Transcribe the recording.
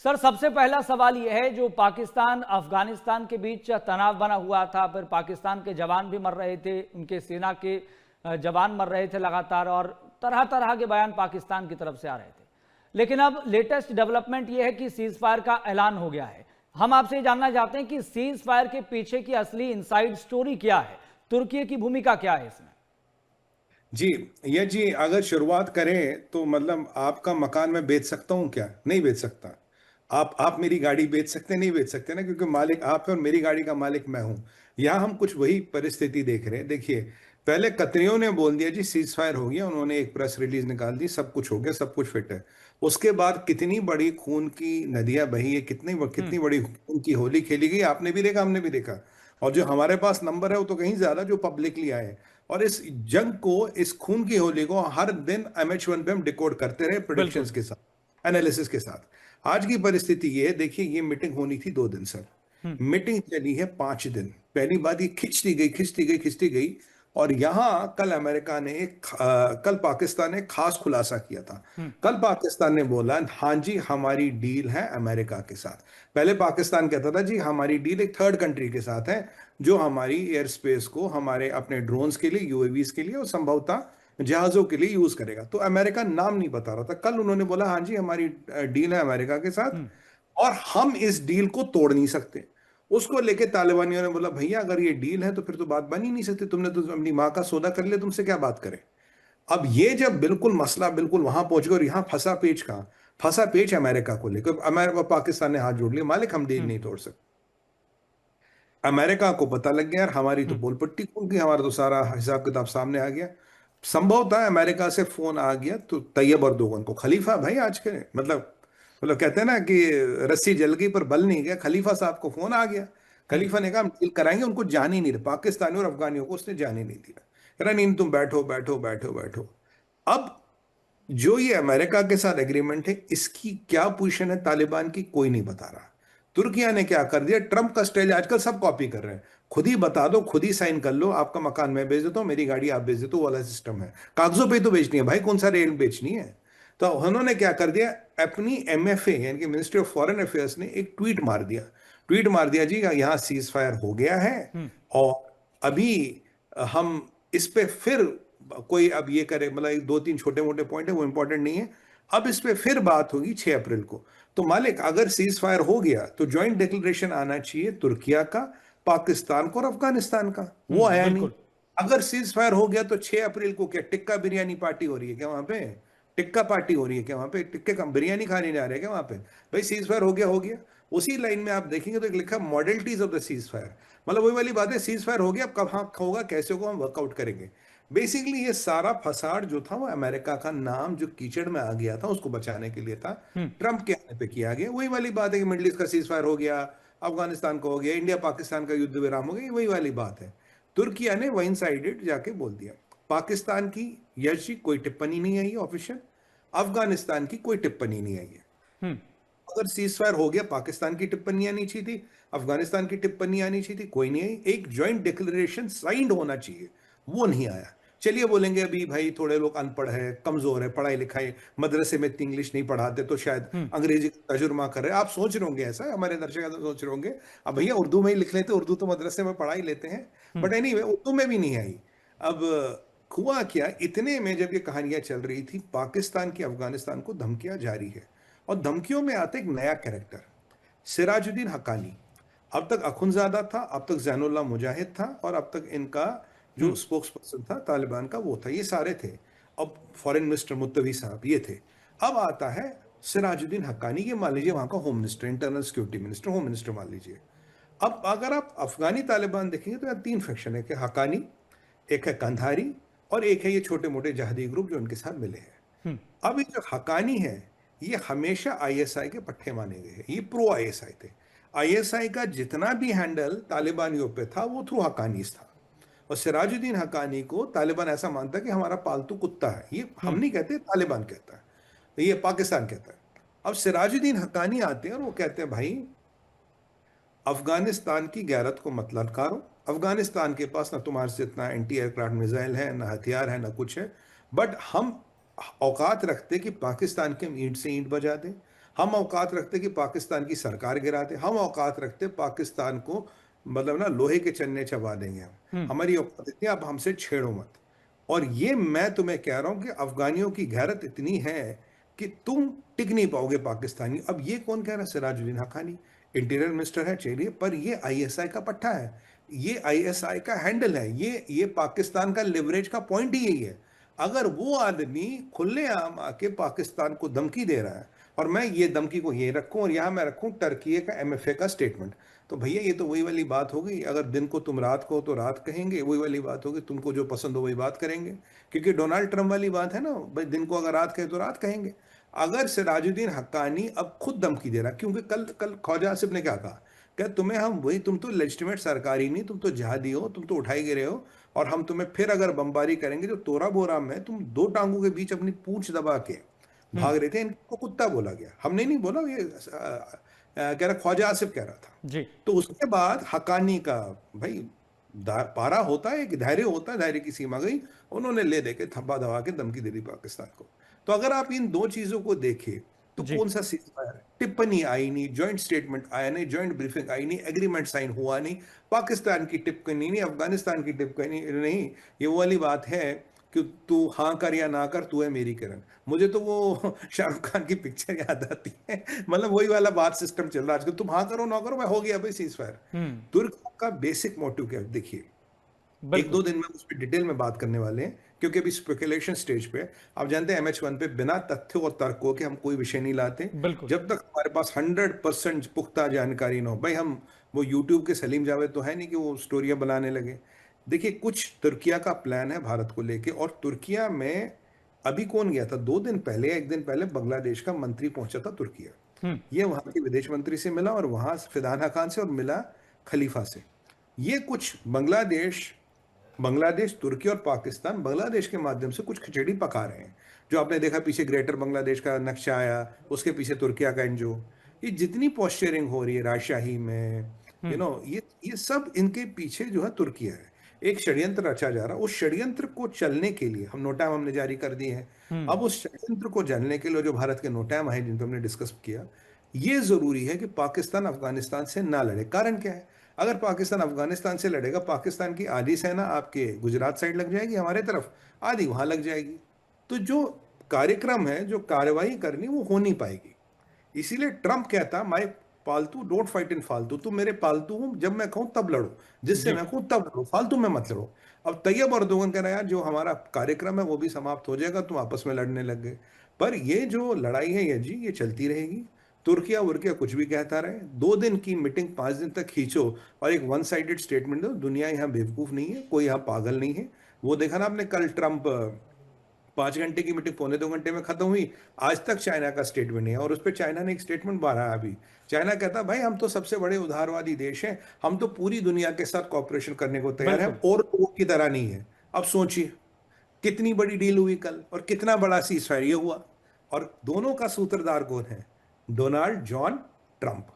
Sir, सबसे पहला सवाल यह है, जो पाकिस्तान अफगानिस्तान के बीच तनाव बना हुआ था, फिर पाकिस्तान के जवान भी मर रहे थे, उनके सेना के जवान मर रहे थे लगातार, और तरह तरह के बयान पाकिस्तान की तरफ से आ रहे थे। लेकिन अब लेटेस्ट डेवलपमेंट यह है कि सीज फायर का ऐलान हो गया है। हम आपसे ये जानना चाहते हैं कि सीज फायर के पीछे की असली इनसाइड स्टोरी क्या है, तुर्की की भूमिका क्या है इसमें? जी, ये जी अगर शुरुआत करें तो मतलब आपका मकान मैं बेच सकता हूँ क्या? नहीं बेच सकता। आप मेरी गाड़ी बेच सकते नहीं बेच सकते ना, क्योंकि मालिक आप है और मेरी गाड़ी का मालिक मैं हूँ। यहाँ हम कुछ वही परिस्थिति देख रहे हैं। देखिए, पहले कतरियों ने बोल दिया जी सीज फायर हो गया, उन्होंने एक प्रेस रिलीज निकाल दी, सब कुछ हो गया, सब कुछ फिट है। उसके बाद कितनी बड़ी खून की नदियां बही है, कितनी हम्म। कितनी बड़ी खून की होली खेली गई, आपने भी देखा, हमने भी देखा। और जो हमारे पास नंबर है वो तो कहीं ज्यादा जो पब्लिकली आए। और इस जंग को, इस खून की होली को हर दिन MH1 पे हम डिकोड करते रहे, बिल्कुल। प्रोडिक्शंस के साथ, एनालिसिस के साथ। आज की परिस्थिति ये है, देखिए, ये मीटिंग होनी थी 2 दिन सर, हम्म। मीटिंग चली है 5 दिन। पहली बात, ये खिंचती गई खिंचती गई खिंचती गई। और यहां कल अमेरिका ने कल पाकिस्तान ने एक खास खुलासा किया था। हम्म। कल पाकिस्तान ने बोला, हाँ जी हमारी डील है अमेरिका के साथ। पहले पाकिस्तान कहता था जी हमारी डील एक थर्ड कंट्री के साथ है, जो हमारी एयर स्पेस को हमारे अपने ड्रोन्स के लिए, UAVs के लिए और संभवतः जहाजों के लिए यूज करेगा। तो अमेरिका नाम नहीं बता रहा था। कल उन्होंने बोला हाँ जी हमारी डील है अमेरिका के साथ, हम्म। और हम इस डील को तोड़ नहीं सकते। उसको लेके तालिबानियों ने बोला भैया अगर ये डील है तो फिर तो बात बन ही नहीं सकती, तुमने तो अपनी माँ का सौदा कर लिया, तुमसे क्या बात करें। अब ये जब बिल्कुल मसला बिल्कुल वहां पहुंच गया, और यहां फंसा पेच कहां, फंसा पेच अमेरिका को लेकर। अमेरिका पाकिस्तान ने हाथ जोड़ लिया, मालिक हम डील हम्म। नहीं तोड़ सकते। अमेरिका को पता लग गया यार हमारी तो हम्म। पोल पट्टी खुल गई, हमारा तो सारा हिसाब किताब सामने आ गया। संभवतः अमेरिका से फोन आ गया तो तैयब अर्दोगन को, खलीफा भाई आज के, मतलब कहते हैं ना कि रस्सी जल गई पर बल नहीं गया, खलीफा साहब को फोन आ गया। हम्म। खलीफा ने कहा हम डील कराएंगे, उनको जाने ही नहीं दिया, पाकिस्तानियों और अफगानियों को उसने जाने नहीं दिया। कह रहा नहीं तुम बैठो बैठो बैठो बैठो। अब जो ये अमेरिका के साथ एग्रीमेंट है, इसकी क्या पोजीशन है तालिबान की, कोई नहीं बता रहा। तुर्किया ने क्या कर दिया, ट्रंप का स्टाइल आजकल सब कॉपी कर रहे हैं। खुद ही बता दो, खुद ही साइन कर लो, आपका मकान मैं बेच देता हूं, मेरी गाड़ी आप बेच देते हो, वो वाला सिस्टम है। कागजों पे तो बेचनी है भाई, कौन सा रेल बेचनी है। तो उन्होंने क्या कर दिया, अपनी MFA यानी कि मिनिस्ट्री ऑफ फॉरेन अफेयर्स ने एक ट्वीट मार दिया जी यहाँ सीज फायर हो गया है। हम्म। और अभी हम इस पे फिर कोई अब ये करे, मतलब एक दो तीन छोटे मोटे पॉइंट है वो इंपॉर्टेंट नहीं है। अब इस पे फिर बात होगी 6 अप्रैल को। तो मालिक अगर सीज फायर हो गया तो ज्वाइंट डिक्लेरेशन आना चाहिए तुर्किया का, पाकिस्तान का और अफगानिस्तान का, वो आया नहीं। बिल्कुल। अगर सीज फायर हो गया तो 6 अप्रैल को क्या टिक्का बिरयानी पार्टी हो रही है क्या वहां पे? टिक्का पार्टी हो रही है क्या वहां पे? टिक्के का बिरयानी खाने जा रहे हैं क्या वहां पे? भाई सीज फायर हो गया हो गया। उसी लाइन में आप देखेंगे तो एक लिखा modalities of the cease fire, मतलब वही वाली बात है, सीज फायर हो गया, अब कब होगा, कैसे होगा, हम वर्कआउट करेंगे। बेसिकली ये सारा फसाड जो था वो अमेरिका का नाम जो कीचड़ में आ गया था उसको बचाने के लिए था, हम्म। ट्रंप के आने पे किया गया। वही वाली बात है कि मिडिल ईस्ट का सीज फायर हो गया, अफगानिस्तान का हो गया, इंडिया पाकिस्तान का युद्ध विराम हो गया, वही वाली बात है। तुर्किया ने वन साइडेड जाके बोल दिया। पाकिस्तान की यश जी कोई टिप्पणी नहीं आई है ऑफिशियल, अफगानिस्तान की कोई टिप्पणी नहीं आई है। हम्म। अगर सीज फायर हो गया, पाकिस्तान की टिप्पणी आनी चाहिए थी, अफगानिस्तान की टिप्पणी आनी चाहिए थी, कोई नहीं आई। एक ज्वाइंट डिक्लेरेशन साइंड होना चाहिए, वो नहीं आया। चलिए बोलेंगे अभी भाई थोड़े लोग अनपढ़ है, कमजोर है, पढ़ाई लिखाई मदरसे में इतनी इंग्लिश नहीं पढ़ाते तो शायद हम्म। अंग्रेजी का तर्जुमा कर रहे हैं। आप सोच रहे होंगे ऐसा, हमारे दर्शक ऐसा सोच रहे होंगे, अब भैया उर्दू में ही लिख लेते, उर्दू तो मदरसे में पढ़ा ही लेते हैं। हम्म। बट एनीवे उर्दू में भी नहीं आई। अब हुआ क्या, इतने में जब ये कहानियां चल रही थी, पाकिस्तान की अफगानिस्तान को धमकियां जारी है। और धमकियों में आता एक नया कैरेक्टर, सिराजुद्दीन हक्कानी। अब तक अखुनजादा था, अब तक जैनुल्लाह मुजाहिद था, और अब तक इनका जो हम्म। स्पोक्स पर्सन था तालिबान का वो था, ये सारे थे। अब फॉरेन मिनिस्टर मुत्तवी साहब ये थे। अब आता है सिराजुद्दीन हक्कानी, ये मान लीजिए वहां का home minister, internal security minister, home minister मान लीजिए। अब अगर आप अफगानी तालिबान देखेंगे तो यहाँ 3 फैक्शन है कि हक्कानी, एक है कंधारी, और एक है ये छोटे मोटे जहादी ग्रुप जो उनके साथ मिले हैं। हम्म। अब ये जो हकानी है, ये हमेशा ISI के पट्टे माने गए हैं, ये प्रो ISI थे। ISI का जितना भी हैंडल तालिबानियों पे था वो थ्रू हकानीस था। और सिराजुद्दीन हकानी को तालिबान ऐसा मानता है कि हमारा पालतू कुत्ता है, ये हम हम्म। नहीं कहते, तालिबान कहता है, तो ये पाकिस्तान कहता है। अब सिराजुद्दीन हकानी आते हैं और वो कहते हैं भाई अफगानिस्तान की गैरत को मत ललकारो, अफगानिस्तान के पास ना तुम्हारे से इतना एंटी एयरक्राफ्ट मिसाइल है, ना हथियार है, ना कुछ है। बट हम औकात रखते कि पाकिस्तान के ईंट से ईंट बजा दें, हम औकात रखते कि पाकिस्तान की सरकार गिरा दे, हम औकात रखते पाकिस्तान को मतलब ना लोहे के चन्ने चबा देंगे हम। हम्म। हमारी औकात इतनी, आप हमसे छेड़ो मत। और ये मैं तुम्हें कह रहा हूं कि अफगानियों की गैरत इतनी है कि तुम टिक नहीं पाओगे पाकिस्तानी। अब ये कौन कह रहा है? सिराजुद्दीन हक्कानी इंटीरियर मिनिस्टर है, चलिए, पर ये आईएसआई का पट्टा है, ये आईएसआई का हैंडल है, ये पाकिस्तान का लिवरेज का पॉइंट ही यही है। अगर वो आदमी खुलेआम आके पाकिस्तान को धमकी दे रहा है, और मैं ये धमकी को ये रखूं और यहां मैं रखूं टर्की का एमएफए का स्टेटमेंट, तो भैया ये तो वही वाली बात हो गई। अगर दिन को तुम रात को तो रात कहेंगे, वही वाली बात होगी, तुमको जो पसंद हो वही बात करेंगे। क्योंकि डोनाल्ड ट्रंप वाली बात है ना भाई, दिन को अगर रात कहे तो रात कहेंगे। अगर सिराजुद्दीन हक्कानी अब खुद धमकी दे रहा, क्योंकि कल कल ख्वाजा आसिफ ने क्या कहा, क्या तुम्हें हम वही, तुम तो लेजिटिमेट सरकारी नहीं, तुम तो जिहादी हो, तुम तो उठाई गिरे हो, और हम तुम्हें फिर अगर बमबारी करेंगे, जो तोरा बोरा में तुम दो टांगों के बीच अपनी पूंछ दबा के हम्म। भाग रहे थे, इनको कुत्ता बोला गया, हमने नहीं बोला, ये कह रहा, ख्वाजा आसिफ कह रहा था। जी। तो उसके बाद हकानी का भाई पारा होता है कि धैर्य होता है, धैर्य की सीमा गई, उन्होंने ले दे के थप्पा दबा के धमकी दे दी पाकिस्तान को। तो अगर आप इन दो चीजों को देखें तो जी। कौन सा सीजफायर है? टिप्पणी आई नहीं, जॉइंट स्टेटमेंट आया नहीं, जॉइंट ब्रीफिंग आई नहीं, एग्रीमेंट साइन हुआ नहीं, पाकिस्तान की टिप्पणी नहीं, अफगानिस्तान की टिप्पणी नहीं। ये वो वाली बात है कि तू हाँ कर या ना कर, तू है मेरी किरण। मुझे तो वो शाहरुख खान की पिक्चर याद आती है, मतलब वही वाला बात सिस्टम चल रहा है आजकल, तुम हाँ करो ना करो, मैं हो गया भाई सीज फायर। हम्म। तुर्क का बेसिक मोटिव क्या है देखिए, एक बिल्कुल। दो दिन में उस पर डिटेल में बात करने वाले हैं, क्योंकि अभी स्पेकुलेशन स्टेज पे है। आप जानते हैं MH1 पे बिना तथ्यों और तर्कों के हम कोई विषय नहीं लाते, बिल्कुल। जब तक हमारे पास 100% पुख्ता जानकारी ना हो। भाई हम वो यूट्यूब के सलीम जावेद तो है नहीं कि वो स्टोरियां बनाने लगे। देखिए, कुछ तुर्किया का प्लान है भारत को लेके, और तुर्किया में अभी कौन गया था 2 दिन पहले, 1 दिन पहले बांग्लादेश का मंत्री पहुंचा था तुर्किया। हम्म। ये वहां के विदेश मंत्री से मिला, और वहां फिदान खान से, और मिला खलीफा से। ये कुछ बांग्लादेश बांग्लादेश तुर्की और पाकिस्तान बांग्लादेश के माध्यम से कुछ खिचड़ी पका रहे हैं। जो आपने देखा पीछे ग्रेटर बांग्लादेश का नक्शा आया, उसके पीछे तुर्किया का एनजीओ, ये जितनी पोस्चरिंग हो रही है राजशाही में, हम्म। ये सब इनके पीछे जो है तुर्किया है। एक षड्यंत्र रचा जा रहा है, उस षड्यंत्र को चलने के लिए हम नोटाम हमने जारी कर दिए हैं। हम्म। अब उस षड्यंत्र को जानने के लिए जो भारत के नोटाम है, जिन पर हमने डिस्कस किया, ये जरूरी है कि पाकिस्तान अफगानिस्तान से ना लड़े। कारण क्या है? अगर पाकिस्तान अफगानिस्तान से लड़ेगा, पाकिस्तान की आधी सेना आपके गुजरात साइड लग जाएगी हमारे तरफ, आधी वहां लग जाएगी। तो जो कार्यक्रम है, जो कार्रवाई करनी, वो हो नहीं पाएगी। इसीलिए ट्रंप कहता, माय पालतू डोंट फाइट इन फालतू, तुम मेरे पालतू हो, जब मैं कहूं तब लड़ो, जिससे जी। मैं कहूं तब लड़ो, फालतू में मत लड़ो। अब तैयब अर्दोगन कह रहा है, यार जो हमारा कार्यक्रम है वो भी समाप्त हो जाएगा, तुम आपस में लड़ने लग गए। पर ये जो लड़ाई है, ये जी ये चलती रहेगी। तुर्किया उर्किया कुछ भी कहता रहे, 2 दिन की मीटिंग 5 दिन तक खींचो और एक वन साइडेड स्टेटमेंट दो। दुनिया यहाँ बेवकूफ नहीं है, कोई यहाँ पागल नहीं है। वो देखा ना आपने, कल ट्रंप 5 घंटे की मीटिंग पौने 2 घंटे में खत्म हुई। आज तक चाइना का स्टेटमेंट नहीं है, और उस पर चाइना ने एक स्टेटमेंट बांधा है अभी। चाइना कहता भाई हम तो सबसे बड़े उदारवादी देश हैं, हम तो पूरी दुनिया के साथ कॉपरेशन करने को तैयार हैं, बिल्कुल। और लोगों की तरह नहीं है। अब सोचिए कितनी बड़ी डील हुई कल, और कितना बड़ा सीज फायर ये हुआ। और दोनों का सूत्रधार कौन है? Donald John Trump.